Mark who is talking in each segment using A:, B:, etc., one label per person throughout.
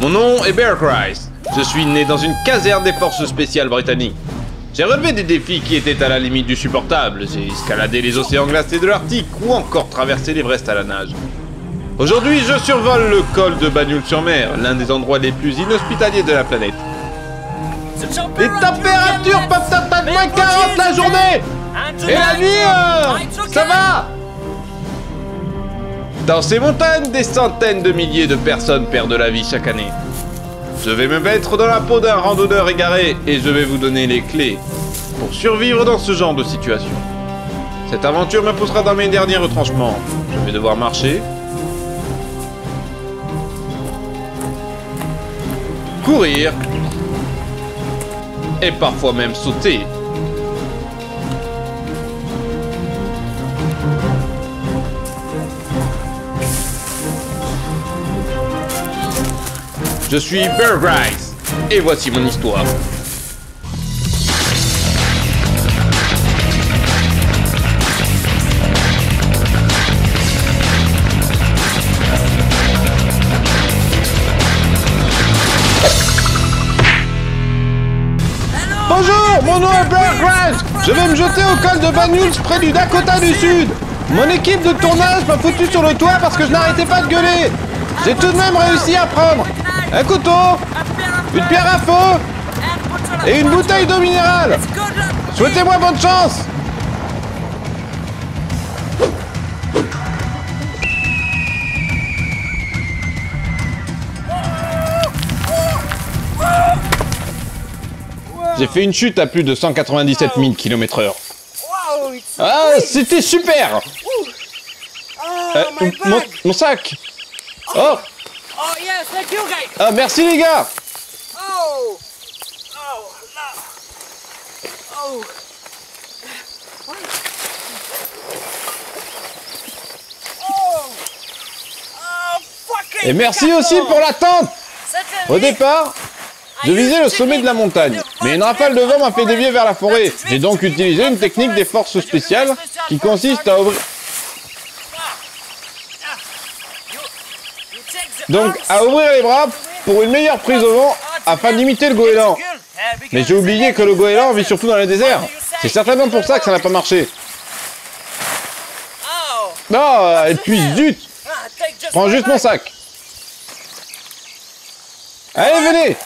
A: Mon nom est Bear Grylls. Je suis né dans une caserne des forces spéciales britanniques. J'ai relevé des défis qui étaient à la limite du supportable. J'ai escaladé les océans glacés de l'Arctique ou encore traversé l'Everest à la nage. Aujourd'hui, je survole le col de Bagnoul-sur-Mer, l'un des endroits les plus inhospitaliers de la planète. Les températures peuvent atteindre moins 40 la journée. Et la nuit, ça va. Dans ces montagnes, des centaines de milliers de personnes perdent la vie chaque année. Je vais me mettre dans la peau d'un randonneur égaré et je vais vous donner les clés pour survivre dans ce genre de situation. Cette aventure me poussera dans mes derniers retranchements. Je vais devoir marcher, courir et parfois même sauter. Je suis Bear Grylls, et voici mon histoire. Bonjour, mon nom est Bear Grylls. Je vais me jeter au col de Banyuls près du Dakota du Sud. Mon équipe de tournage m'a foutu sur le toit parce que je n'arrêtais pas de gueuler. J'ai tout de même réussi à prendre un couteau, une pierre à feu et une bouteille d'eau minérale. Souhaitez-moi bonne chance. J'ai fait une chute à plus de 197 000 km/h. Ah, c'était super. Mon sac. Oh. Ah, merci les gars. Et merci aussi pour la tente. Au départ, je visais le sommet de la montagne, mais une rafale de vent m'a fait dévier vers la forêt. J'ai donc utilisé une technique des forces spéciales qui consiste à ouvrir les bras pour une meilleure prise au vent afin d'imiter le goéland. Mais j'ai oublié que le goéland vit surtout dans le désert. C'est certainement pour ça que ça n'a pas marché. Non, et puis zut, prends juste mon sac. Allez, venez.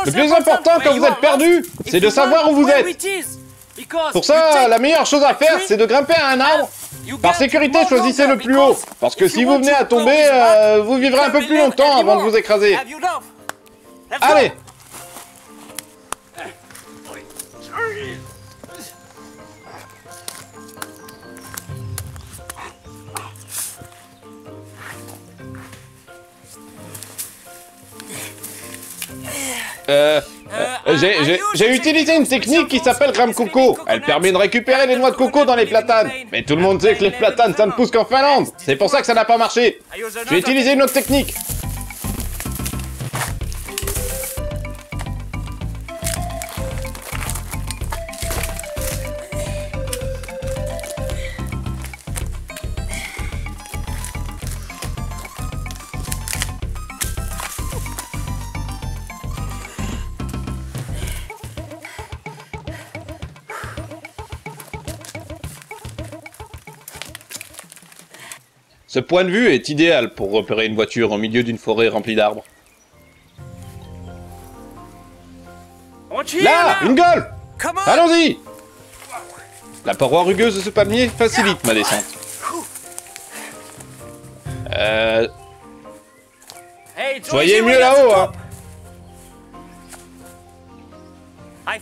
A: Le plus important quand vous êtes perdu, c'est de savoir où vous êtes. Pour ça, la meilleure chose à faire, c'est de grimper à un arbre. Par sécurité, choisissez le plus haut. Parce que si vous venez à tomber, vous vivrez un peu plus longtemps avant de vous écraser. Allez! J'ai utilisé une technique qui s'appelle Gram Coco. Elle permet de récupérer les noix de coco dans les platanes. Mais tout le monde sait que les platanes, ça ne pousse qu'en Finlande. C'est pour ça que ça n'a pas marché. J'ai utilisé une autre technique. Ce point de vue est idéal pour repérer une voiture au milieu d'une forêt remplie d'arbres. Là, une Golf! Allons-y! La paroi rugueuse de ce palmier facilite ma descente. Soyez mieux là-haut, hein!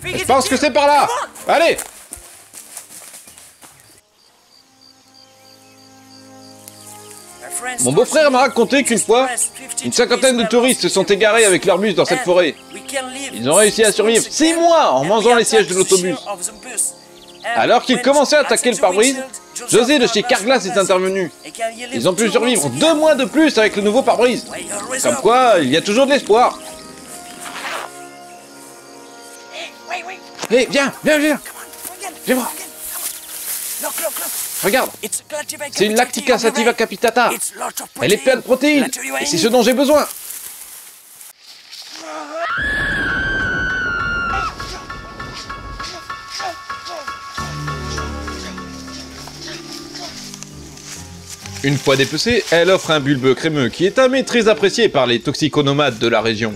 A: Je pense que c'est par là! Allez! Mon beau-frère m'a raconté qu'une fois, une cinquantaine de touristes se sont égarés avec leur bus dans cette forêt. Ils ont réussi à survivre 6 mois en mangeant les sièges de l'autobus. Alors qu'ils commençaient à attaquer le pare-brise, José de chez Carglass est intervenu. Ils ont pu survivre 2 mois de plus avec le nouveau pare-brise. Comme quoi, il y a toujours de l'espoir. Hé, viens. Viens voir. Regarde, c'est une Lactica sativa capitata. Elle est pleine de protéines, et c'est ce dont j'ai besoin. Une fois dépecée, elle offre un bulbe crémeux qui est un mets très apprécié par les toxiconomades de la région.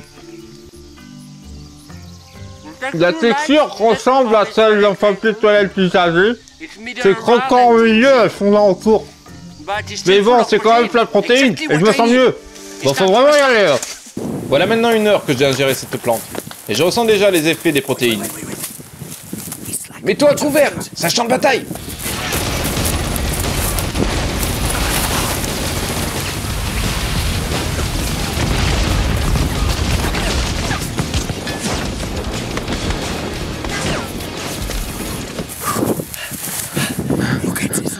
B: La texture ressemble à celle d'un papier de toilette plus âgé. C'est croquant au milieu et fondant autour. Mais bon, c'est quand même plein de protéines et je me sens mieux. Bon, faut vraiment y aller là.
A: Voilà maintenant 1 heure que j'ai ingéré cette plante, et je ressens déjà les effets des protéines. Mets-toi à couvert, c'est un champ de bataille.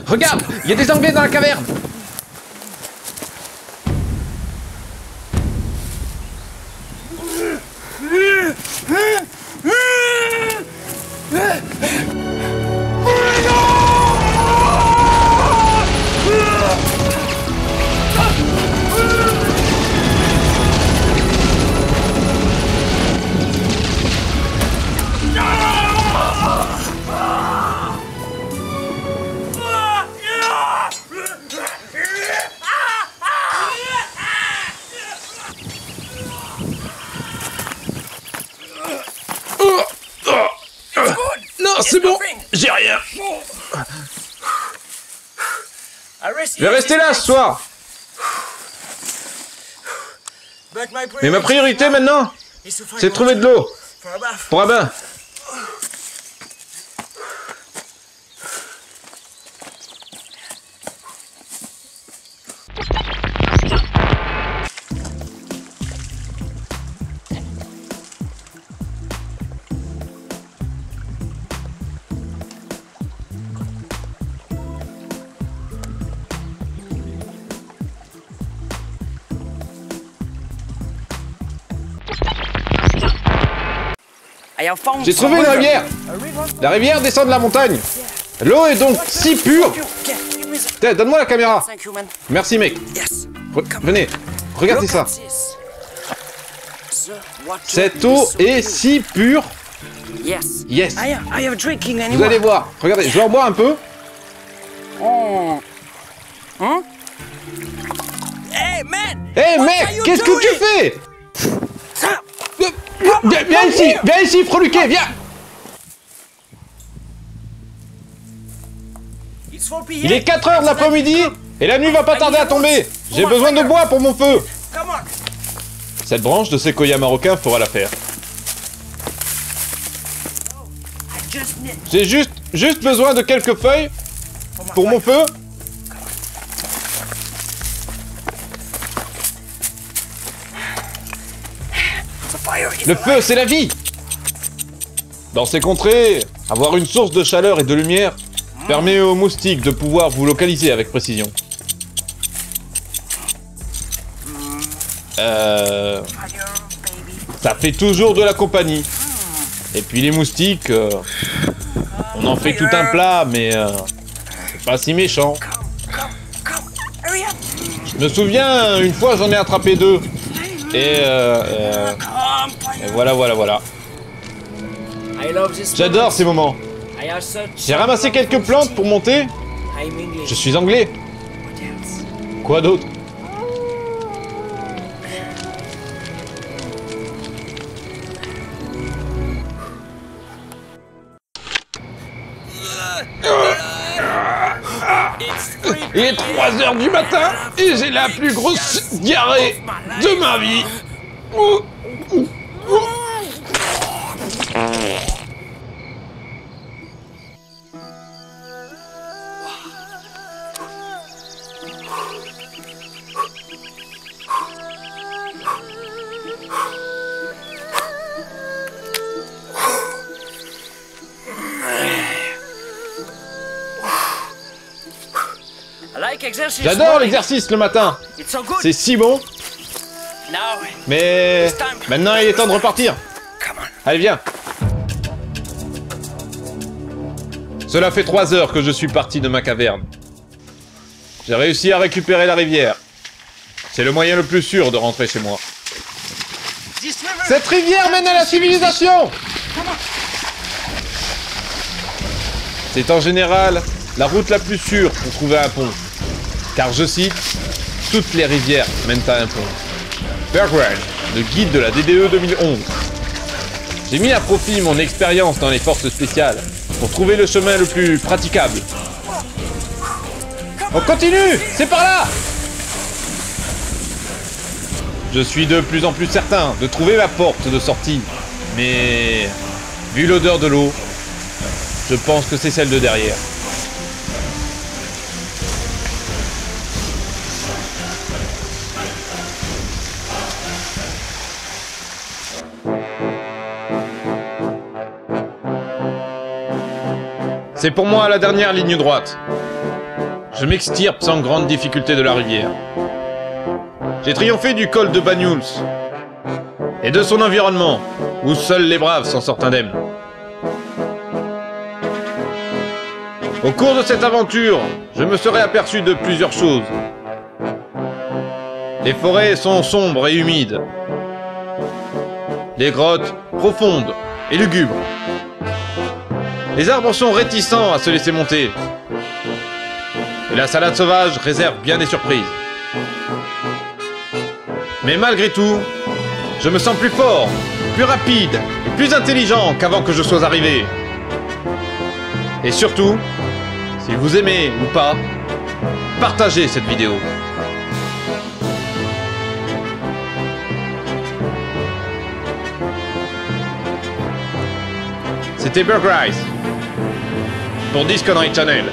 A: Regarde, il y a des Anglais dans la caverne. Non, c'est bon, j'ai rien. Je vais rester là ce soir. Mais ma priorité maintenant, c'est de trouver de l'eau pour un bain. J'ai trouvé une rivière. La rivière descend de la montagne. L'eau est donc si pure. Tiens, donne-moi la caméra. Merci mec. Venez, regardez ça. Cette eau est si pure. Yes. Vous allez voir. Regardez, je vais en boire un peu. Hey mec, qu'est-ce que tu fais? Viens ici, Freluquet, viens. Il est 4 heures de l'après-midi et la nuit va pas tarder à tomber. J'ai besoin de bois pour mon feu. Cette branche de séquoia marocain fera l'affaire. J'ai juste besoin de quelques feuilles pour mon feu. Le feu, c'est la vie! Dans ces contrées, avoir une source de chaleur et de lumière permet aux moustiques de pouvoir vous localiser avec précision. Ça fait toujours de la compagnie. Et puis les moustiques, on en fait tout un plat, mais c'est pas si méchant. Je me souviens, une fois j'en ai attrapé 2. Et voilà. J'adore ces moments. J'ai ramassé quelques plantes pour monter. Je suis anglais. Quoi d'autre? Il est 3 heures du matin et j'ai la plus grosse diarrhée de ma vie. J'adore l'exercice le matin. C'est si bon. Mais maintenant il est temps de repartir. Allez, viens. Cela fait 3 heures que je suis parti de ma caverne. J'ai réussi à récupérer la rivière. C'est le moyen le plus sûr de rentrer chez moi. Cette rivière mène à la civilisation! C'est en général la route la plus sûre pour trouver un pont. Car je cite, toutes les rivières mènent à un pont. Bergwijn, le guide de la DDE 2011. J'ai mis à profit mon expérience dans les forces spéciales pour trouver le chemin le plus praticable. On continue! C'est par là! Je suis de plus en plus certain de trouver ma porte de sortie. Mais vu l'odeur de l'eau, je pense que c'est celle de derrière. C'est pour moi la dernière ligne droite. Je m'extirpe sans grande difficulté de la rivière. J'ai triomphé du col de Banyuls et de son environnement, où seuls les braves s'en sortent indemnes. Au cours de cette aventure, je me serais aperçu de plusieurs choses. Les forêts sont sombres et humides. Les grottes profondes et lugubres. Les arbres sont réticents à se laisser monter. Et la salade sauvage réserve bien des surprises. Mais malgré tout, je me sens plus fort, plus rapide et plus intelligent qu'avant que je sois arrivé. Et surtout, si vous aimez ou pas, partagez cette vidéo. C'était Bergwijn pour Discovery Channel.